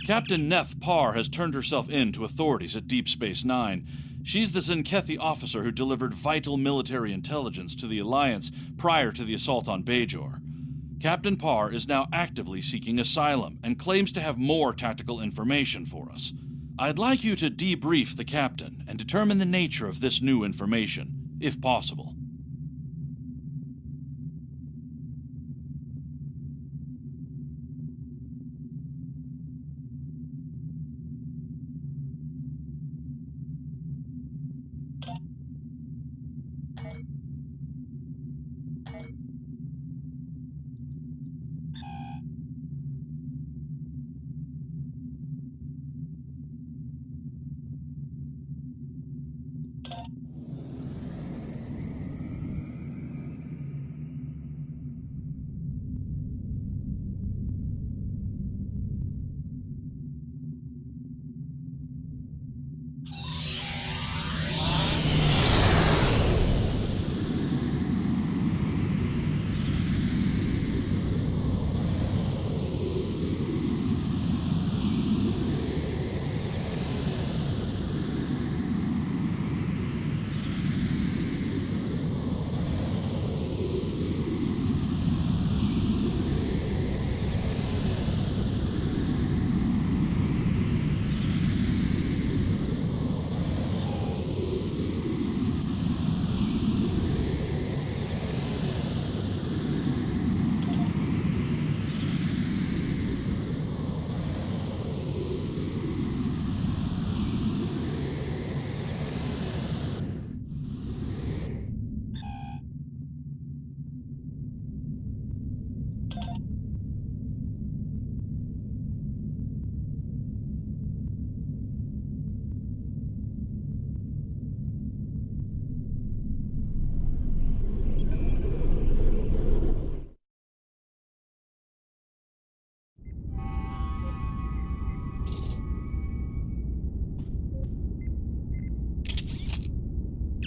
Captain Neth Parr has turned herself in to authorities at Deep Space Nine. She's the Zenkethi officer who delivered vital military intelligence to the Alliance prior to the assault on Bajor. Captain Parr is now actively seeking asylum and claims to have more tactical information for us. I'd like you to debrief the captain and determine the nature of this new information, if possible.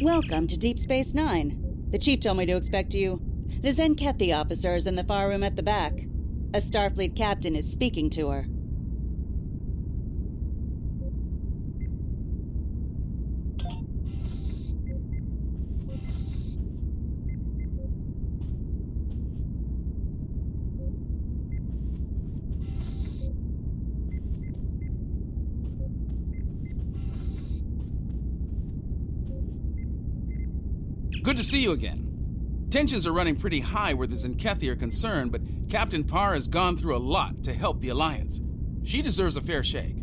Welcome to Deep Space Nine. The Chief told me to expect you. The Zenkethi officer is in the far room at the back. A Starfleet captain is speaking to her. Good to see you again. Tensions are running pretty high where the Zenkethi are concerned, but Captain Parr has gone through a lot to help the Alliance. She deserves a fair shake.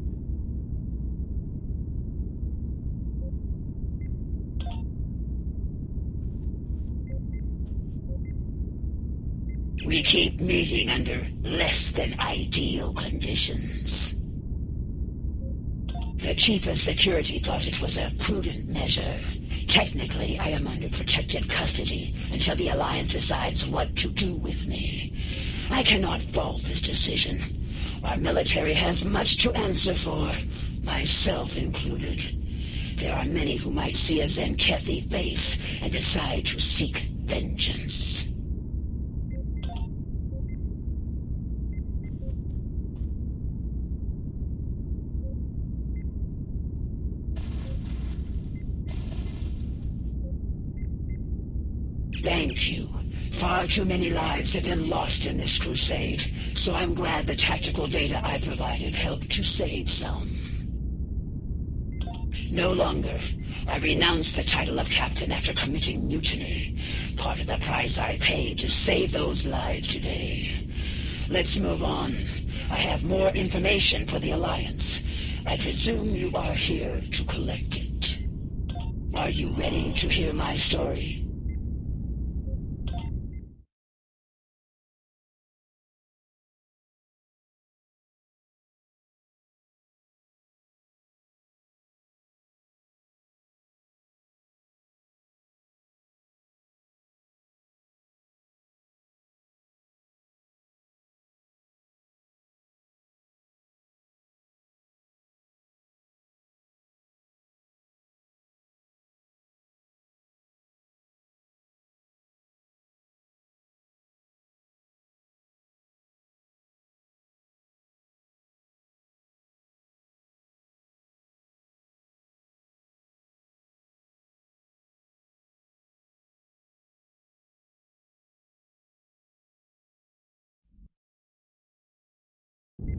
We keep meeting under less than ideal conditions. The Chief of Security thought it was a prudent measure. Technically, I am under protective custody until the Alliance decides what to do with me. I cannot fault this decision. Our military has much to answer for, myself included. There are many who might see a Zenkethi face and decide to seek vengeance. Thank you. Far too many lives have been lost in this crusade, so I'm glad the tactical data I provided helped to save some. No longer. I renounce the title of captain after committing mutiny. Part of the price I paid to save those lives today. Let's move on. I have more information for the Alliance. I presume you are here to collect it. Are you ready to hear my story?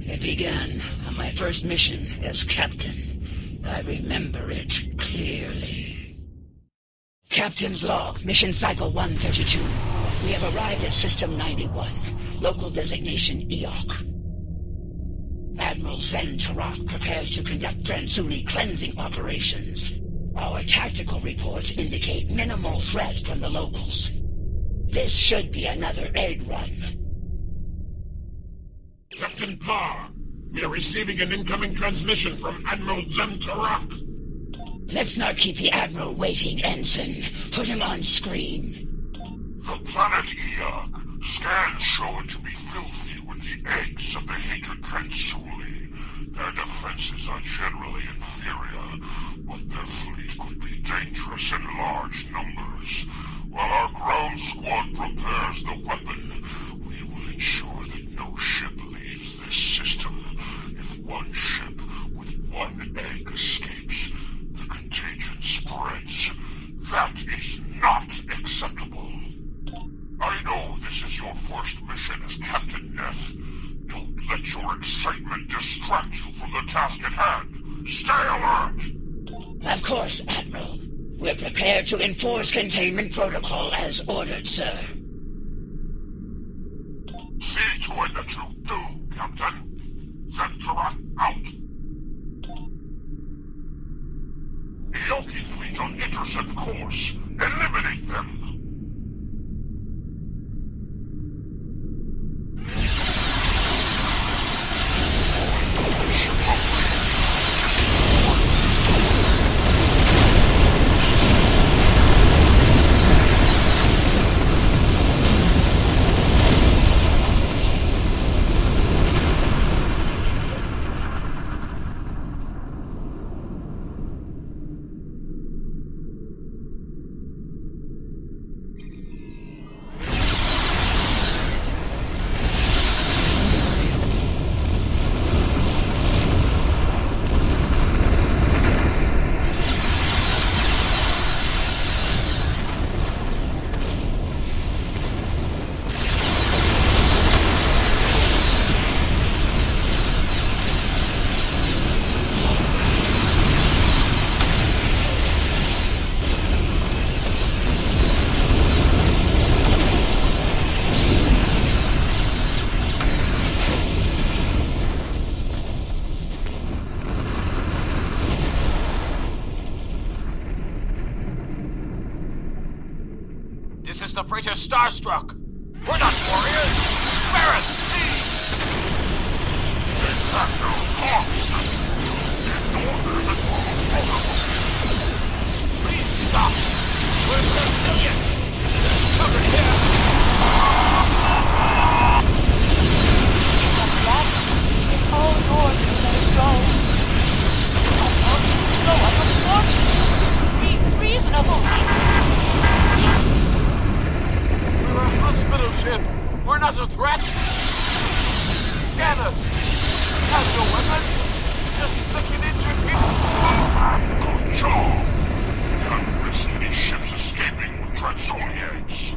It began on my first mission as captain. I remember it clearly. Captain's log, mission cycle 132. We have arrived at System 91, local designation EOC. Admiral Zen Tarak prepares to conduct Dransuli cleansing operations. Our tactical reports indicate minimal threat from the locals. This should be another egg run. Captain Parr, we are receiving an incoming transmission from Admiral Zen Tarak. Let's not keep the Admiral waiting, Ensign. Put him on screen. The planet Eog. Scans show it to be filthy with the eggs of the hated Dransuli. Their defenses are generally inferior, but their fleet could be dangerous in large numbers. While our ground squad prepares the weapon, we will ensure that no ship leaves this system. If one ship with one egg escapes, the contagion spreads. That is not acceptable. I know this is your first mission as Captain Neth. Don't let your excitement distract you from the task at hand. Stay alert! Of course, Admiral. We're prepared to enforce containment protocol as ordered, sir. See to it that you do, Captain. Zen Tarak out. Eoki fleet on intercept course. Eliminate them. Ships This is the freighter Starstruck. We're not warriors. Spare us, please. They have no corpses. In order that follow protocol. Please stop. We're civilian. There's cover here. It's all yours if you let us go. No, I don't want you. Be reasonable. We're a hospital ship. We're not a threat. Scan us. Have no weapons. Just sick and injured people. Good job. Can't risk any ships escaping with Dransuli eggs.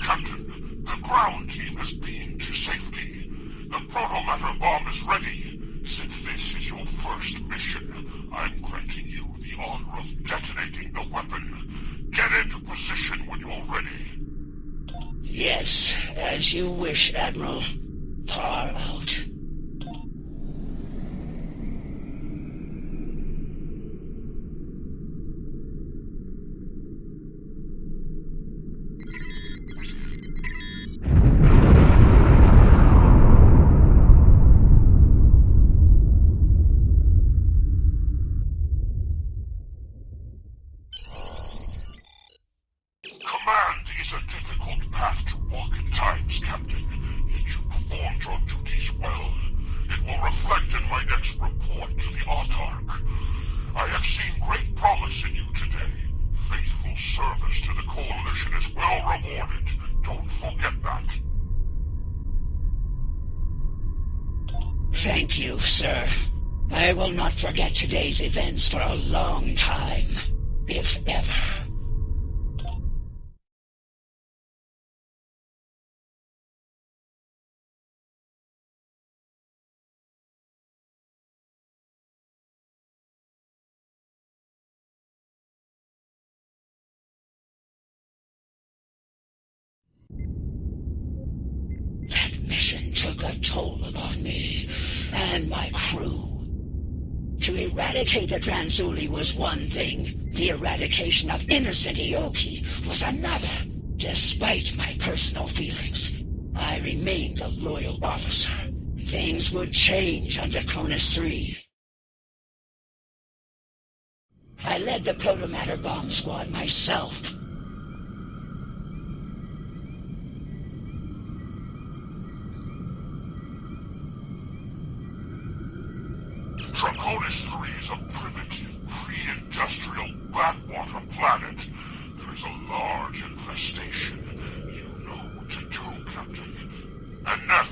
Captain, the ground team has beamed to safety. The protomatter bomb is ready. Since this is your first mission, I'm granting you the honor of detonating the weapon. Get into position when you're ready. Yes, as you wish, Admiral. Parr out. Command is a difficult path to walk at times, Captain. Yet you performed your duties well. It will reflect in my next report to the Autarch. I have seen great promise in you today. Faithful service to the Coalition is well rewarded. Don't forget that. Thank you, sir. I will not forget today's events for a long time, if ever. That mission took a toll upon me and my crew. To eradicate the Transuli was one thing. The eradication of innocent Ioki was another. Despite my personal feelings, I remained a loyal officer. Things would change under Cronus 3. I led the protomatter bomb squad myself. Draconis 3 is a primitive, pre-industrial backwater planet. There is a large infestation. You know what to do, Captain. And Neff,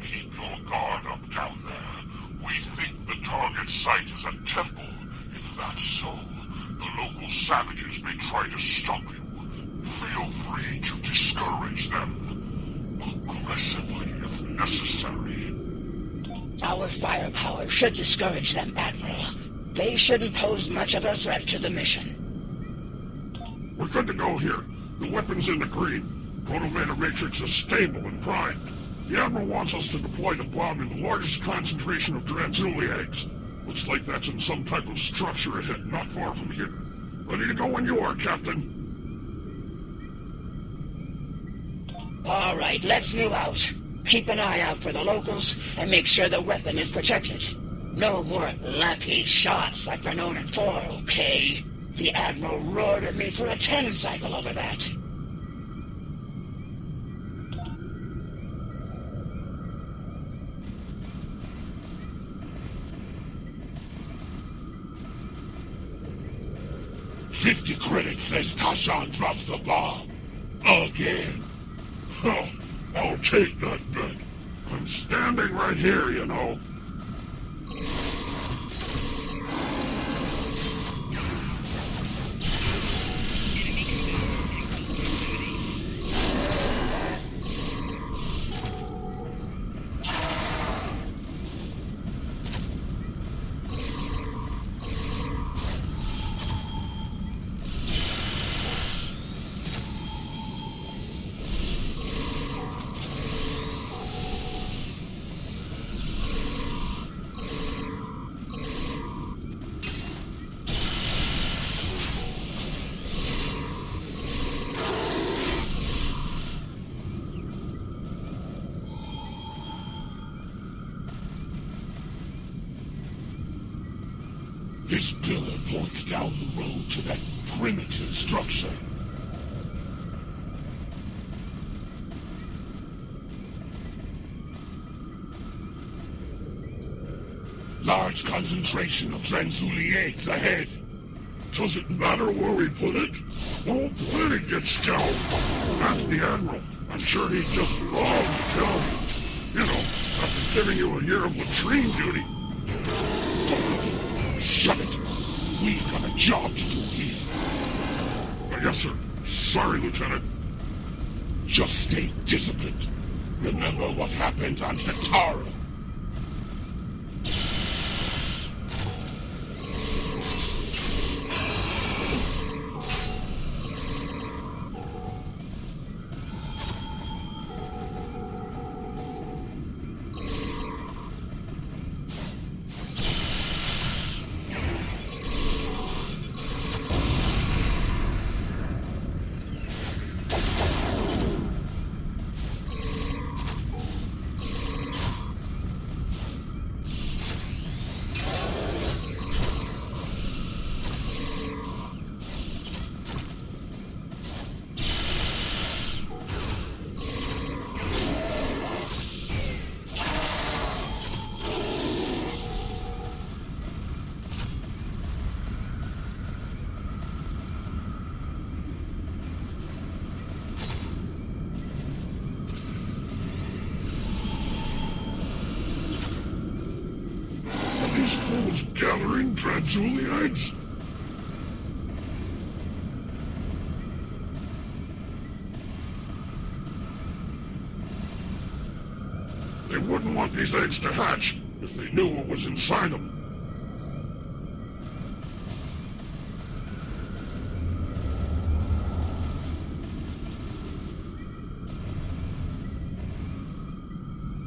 keep your guard up down there. We think the target site is a temple. If that's so, the local savages may try to stop you. Feel free to discourage them. Aggressively if necessary. Our firepower should discourage them, Admiral. They shouldn't pose much of a threat to the mission. We're good to go here. The weapon's in the green. Protomatter Matrix is stable and primed. The Admiral wants us to deploy the bomb in the largest concentration of Transuli eggs. Looks like that's in some type of structure ahead, not far from here. Ready to go when you are, Captain. All right, let's move out. Keep an eye out for the locals and make sure the weapon is protected. No more lucky shots like Vernonin 4, okay? The Admiral roared at me for a 10 cycle over that. $50 credits says Tashan drops the bomb. Again. Oh, I'll take that bet. I'm standing right here, you know. This pillar points down the road to that primitive structure. Large concentration of Transuli eggs ahead. Does it matter where we put it? Won't let it get scoured. Ask the Admiral. I'm sure he'd just love to tell me. You know, after giving you a year of latrine duty. Shut it! We've got a job to do here. Yes, sir. Sorry, Lieutenant. Just stay disciplined. Remember what happened on Hatara. gathering Transuli eggs? They wouldn't want these eggs to hatch if they knew what was inside them.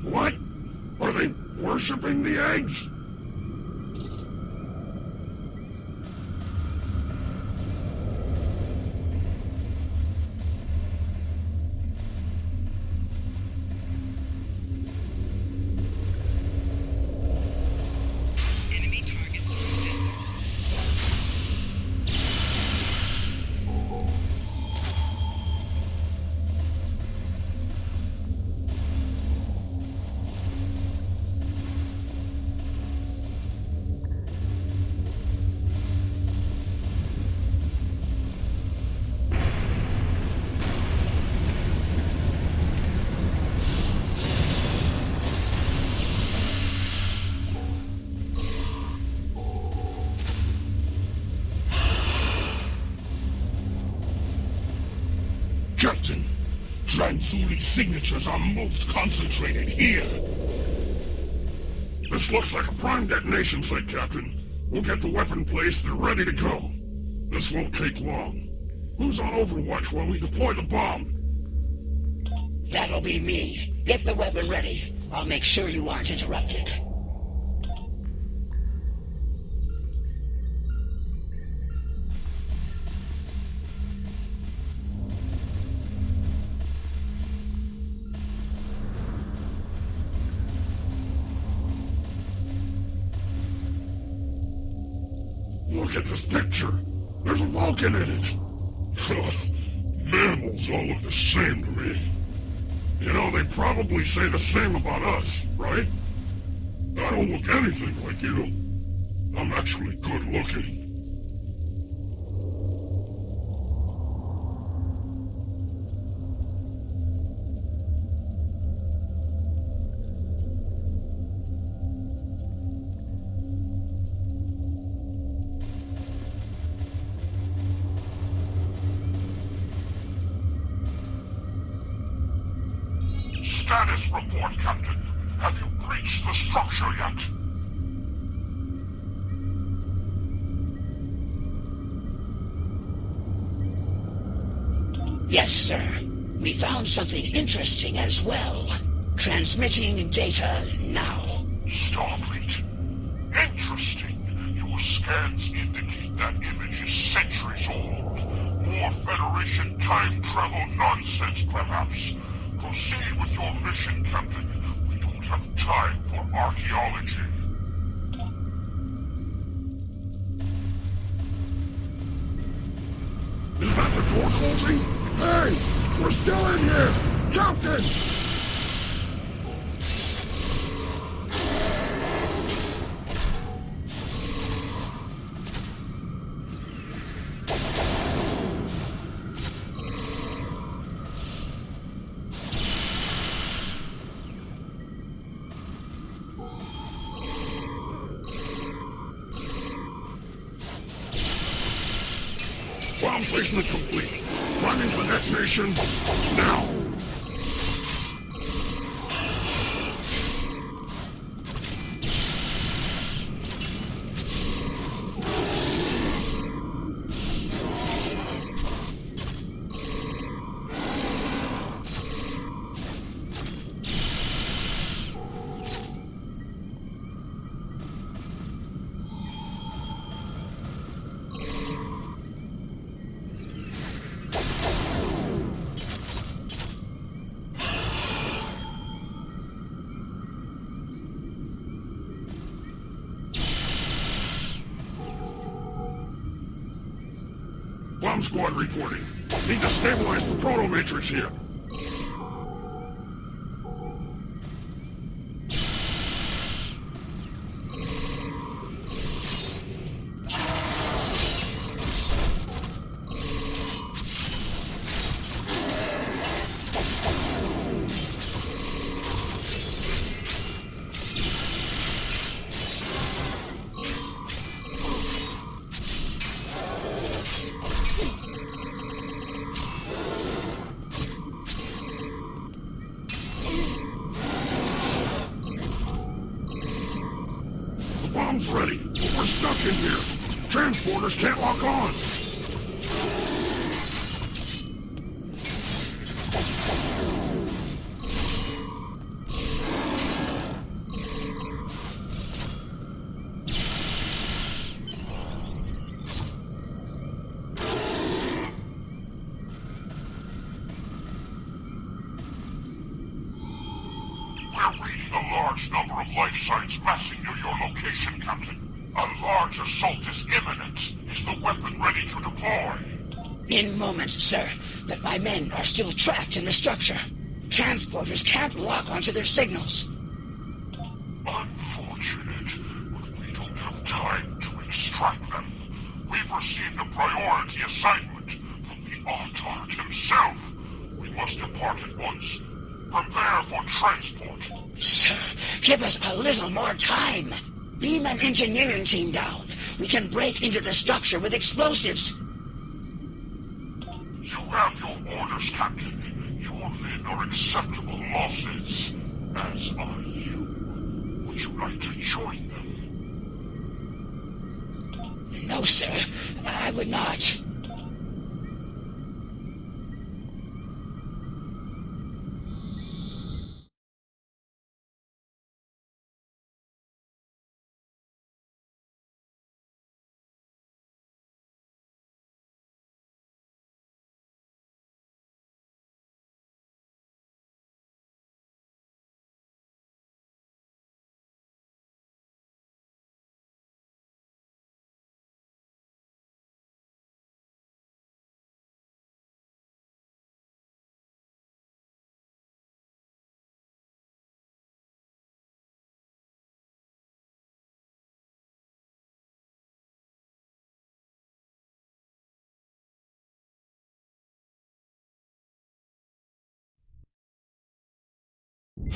What? Are they worshipping the eggs? Captain, Transuli signatures are most concentrated here. This looks like a prime detonation site, Captain. We'll get the weapon placed and ready to go. This won't take long. Who's on overwatch while we deploy the bomb? That'll be me. Get the weapon ready. I'll make sure you aren't interrupted. Look at this picture. There's a Vulcan in it. Mammals all look the same to me. You know, they probably say the same about us, right? I don't look anything like you. I'm actually good looking. Status report, Captain. Have you breached the structure yet? Yes, sir. We found something interesting as well. Transmitting data now. Starfleet. Interesting. Your scans indicate that image is centuries old. More Federation time travel nonsense, perhaps. Proceed with your mission, Captain. We don't have time for archaeology. Is that the door closing? Hey! We're still in here! Captain! Bomb placement complete. Running for detonation now. Bomb squad reporting. Need to stabilize the proto-matrix here. transporters can't lock on. We're reading a large number of life signs massing near your location, Captain. A large assault is imminent. Is the weapon ready to deploy? In moments, sir, but my men are still trapped in the structure. Transporters can't lock onto their signals. Unfortunate, but we don't have time to extract them. We've received a priority assignment from the Autort himself. We must depart at once. Prepare for transport. Sir, give us a little more time. Beam an engineering team down. We can break into the structure with explosives. You have your orders, Captain. Your men are acceptable losses, as are you. Would you like to join them? No, sir. I would not.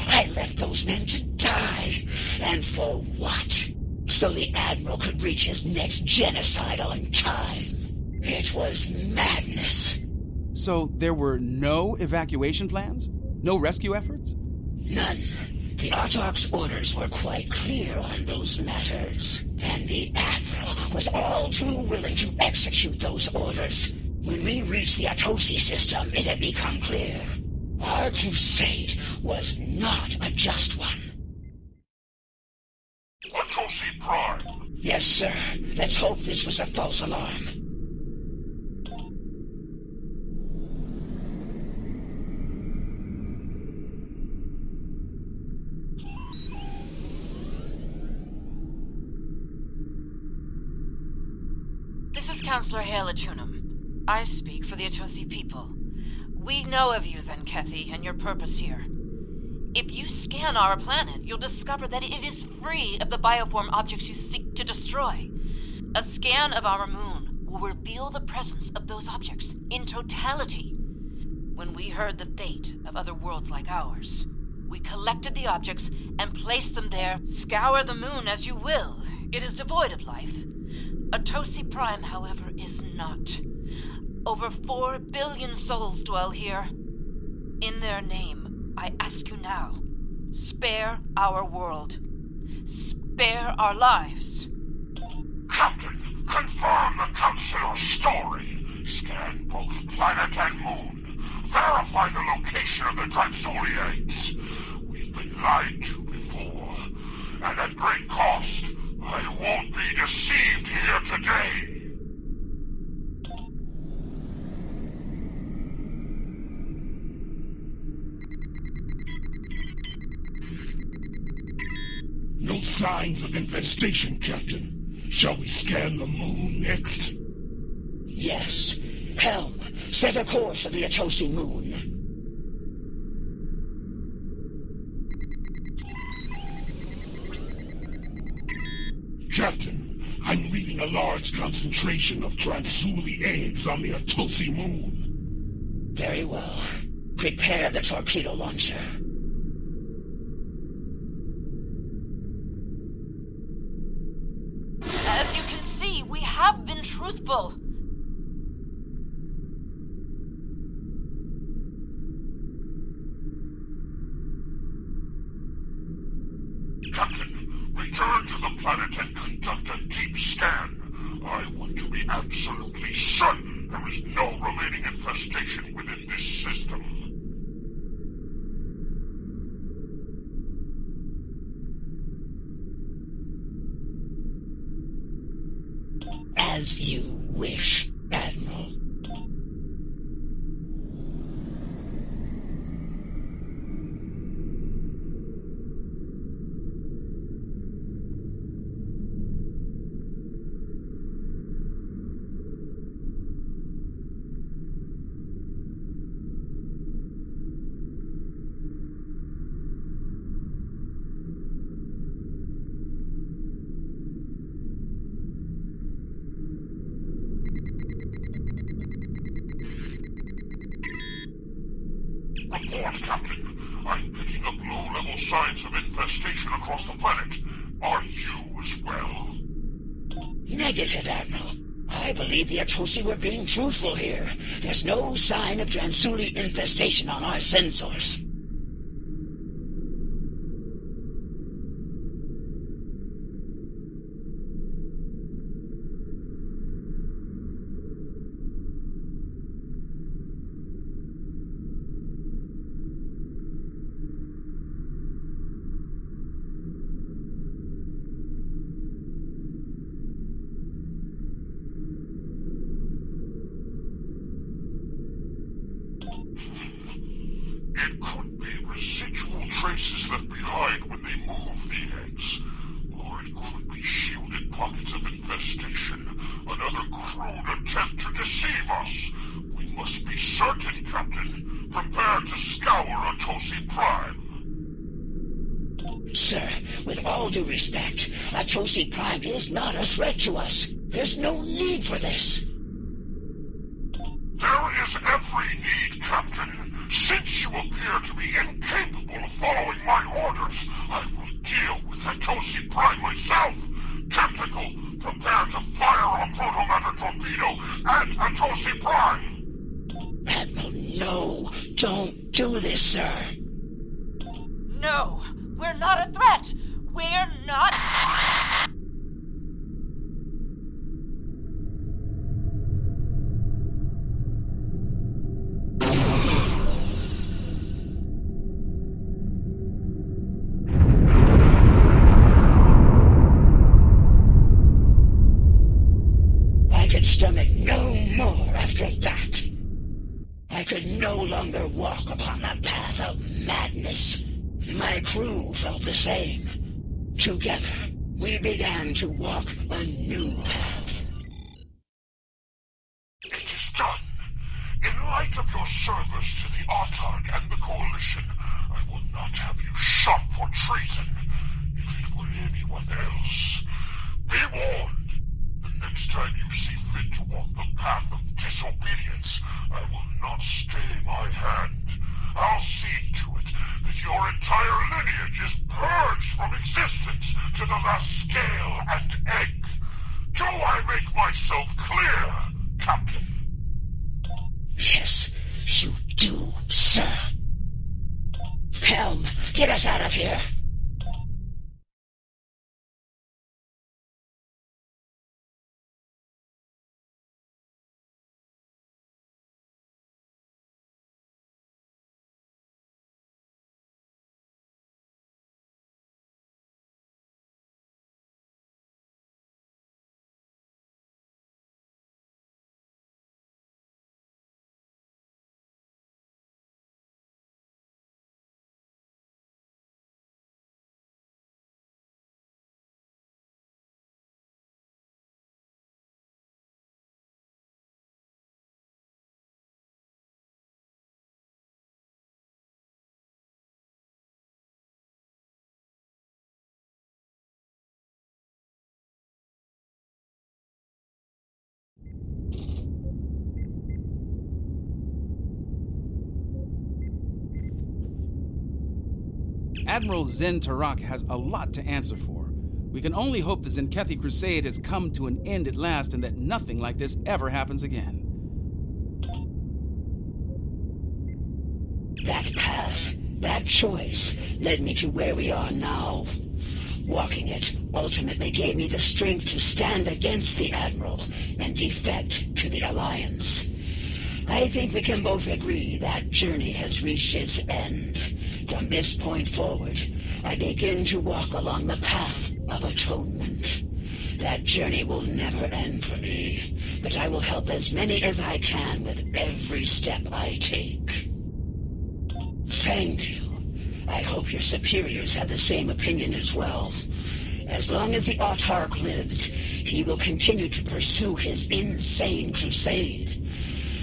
I left those men to die. And for what? So the Admiral could reach his next genocide on time. It was madness. So there were no evacuation plans? No rescue efforts? None. The Autarch's orders were quite clear on those matters. And the Admiral was all too willing to execute those orders. When we reached the Atosi system, it had become clear. Our crusade was not a just one. Atosi Prime. Yes, sir. Let's hope this was a false alarm. This is Counselor Hale Atunum. I speak for the Atosi people. We know of you, Zenkethi, and your purpose here. If you scan our planet, you'll discover that it is free of the bioform objects you seek to destroy. A scan of our moon will reveal the presence of those objects in totality. When we heard the fate of other worlds like ours, we collected the objects and placed them there. Scour the moon as you will. It is devoid of life. Atosi Prime, however, is not. Over 4 billion souls dwell here. In their name, I ask you now, spare our world. Spare our lives. Captain, confirm the Counselor's story. Scan both planet and moon. Verify the location of the Transuliates. We've been lied to before, and at great cost. I won't be deceived here today. No signs of infestation, Captain. Shall we scan the moon next? Yes. Helm, set a course for the Atosi moon. Captain, I'm reading a large concentration of Transuli eggs on the Atosi moon. Very well. Prepare the torpedo launcher. As you can see, we have been truthful. Captain, return to the planet and conduct a deep scan. I want to be absolutely certain there is no remaining infestation within this system. As you wish, Admiral. Report, Captain. I'm picking up low-level signs of infestation across the planet. Are you as well? Negative, Admiral. I believe the Atosi were being truthful here. There's no sign of Dransuli infestation on our sensors. It could be residual traces left behind when they move the eggs. Or it could be shielded pockets of infestation. Another crude attempt to deceive us. We must be certain, Captain. Prepare to scour Atosi Prime. Sir, with all due respect, Atosi Prime is not a threat to us. There's no need for this. There is every need, Captain. Since you appear to be incapable of following my orders, I will deal with Atosi Prime myself. Tactical, prepare to fire a protomatter torpedo at Atosi Prime. Admiral, no. Don't do this, sir. No, we're not a threat. We're not. I could stomach no more after that. I could no longer walk upon the path of madness. My crew felt the same. Together, we began to walk a new path. It is done. In light of your service to the Autarch and the Coalition, I will not have you shot for treason. If it were anyone else, be warned. The next time you see fit to walk the path of disobedience, I will not stay my hand. I'll see to it that your entire lineage is purged from existence to the last scale and egg. Do I make myself clear, Captain? Yes, you do, sir. Helm, get us out of here. Admiral Zen Tarak has a lot to answer for. We can only hope the Zenkethi Crusade has come to an end at last and that nothing like this ever happens again. That path, that choice, led me to where we are now. Walking it ultimately gave me the strength to stand against the Admiral and defect to the Alliance. I think we can both agree that journey has reached its end. From this point forward, I begin to walk along the path of atonement. That journey will never end for me, but I will help as many as I can with every step I take. Thank you. I hope your superiors have the same opinion as well. As long as the Autarch lives, he will continue to pursue his insane crusade.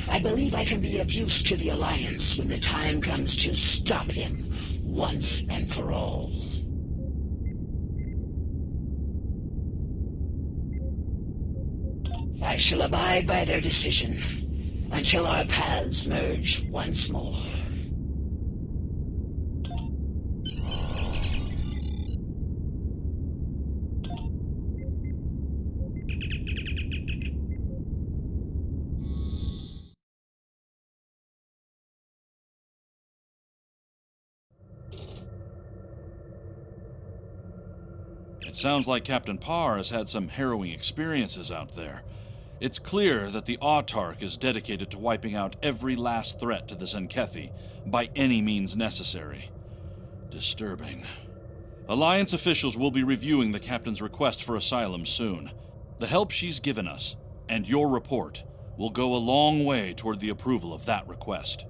I believe I can be of use to the Alliance when the time comes to stop him once and for all. I shall abide by their decision until our paths merge once more. It sounds like Captain Parr has had some harrowing experiences out there. It's clear that the Autarch is dedicated to wiping out every last threat to the Zenkethi by any means necessary. Disturbing. Alliance officials will be reviewing the Captain's request for asylum soon. The help she's given us, and your report, will go a long way toward the approval of that request.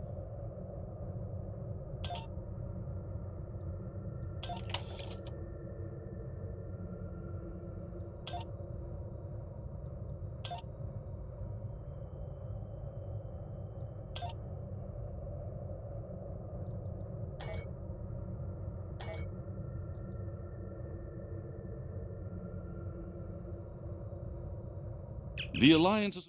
The Alliance is...